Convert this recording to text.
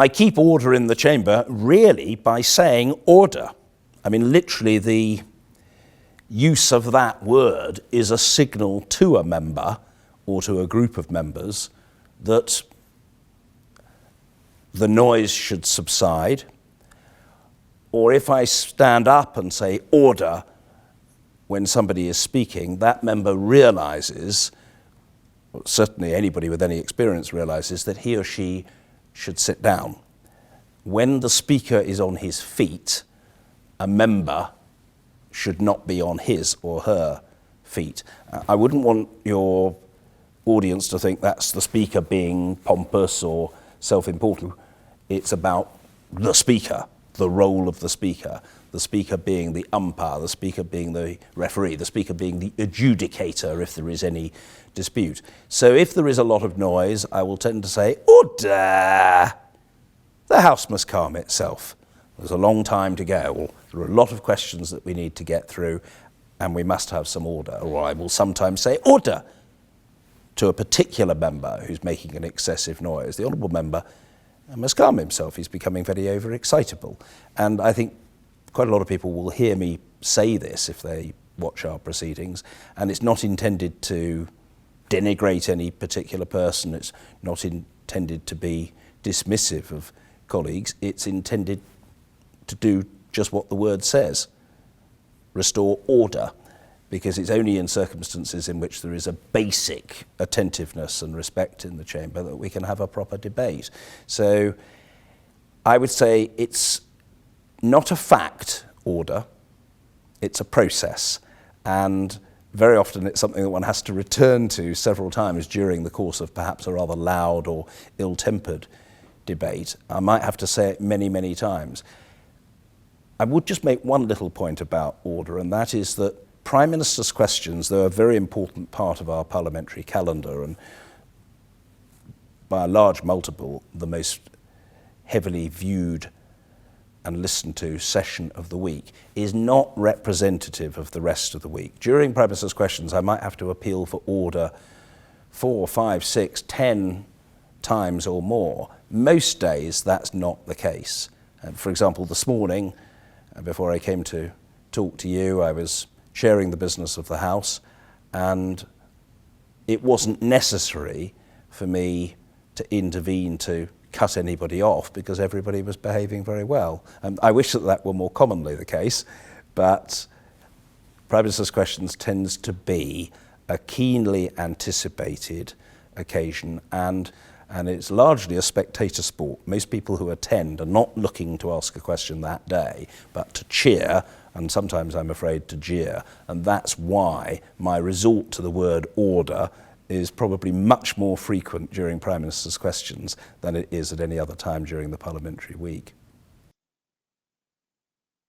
I keep order in the chamber really by saying order. I mean, literally the use of that word is a signal to a member or to a group of members that the noise should subside. Or if I stand up and say order when somebody is speaking, that member realizes, well, certainly anybody with any experience realizes, that he or she should sit down. When the speaker is on his feet, a member should not be on his or her feet. I wouldn't want your audience to think that's the speaker being pompous or self-important. It's about the speaker, the role of the speaker being the umpire, the speaker being the referee, the speaker being the adjudicator if there is any dispute. So if there is a lot of noise, I will tend to say, order! The House must calm itself. There's a long time to go. There are a lot of questions that we need to get through, and we must have some order. Or I will sometimes say, order! To a particular member who's making an excessive noise. The honourable member must calm himself. He's becoming very overexcitable. And I think quite a lot of people will hear me say this if they watch our proceedings, and it's not intended to denigrate any particular person. It's not intended to be dismissive of colleagues. It's intended to do just what the word says, restore order, because it's only in circumstances in which there is a basic attentiveness and respect in the chamber that we can have a proper debate. So I would say it's not a fact, order, it's a process, and very often it's something that one has to return to several times during the course of perhaps a rather loud or ill-tempered debate. I might have to say it many, many times. I would just make one little point about order, and that is that Prime Minister's questions, they're a very important part of our parliamentary calendar, and by a large multiple, the most heavily viewed and listened to session of the week, is not representative of the rest of the week. During Prime Minister's questions, I might have to appeal for order 4, 5, 6, 10 times or more. Most days, that's not the case. For example, this morning, before I came to talk to you, I was chairing the business of the House, and it wasn't necessary for me to intervene to cut anybody off because everybody was behaving very well. I wish that that were more commonly the case, but Prime Minister's questions tends to be a keenly anticipated occasion, and it's largely a spectator sport. Most people who attend are not looking to ask a question that day, but to cheer, and sometimes I'm afraid to jeer, and that's why my resort to the word order is probably much more frequent during Prime Minister's questions than it is at any other time during the parliamentary week.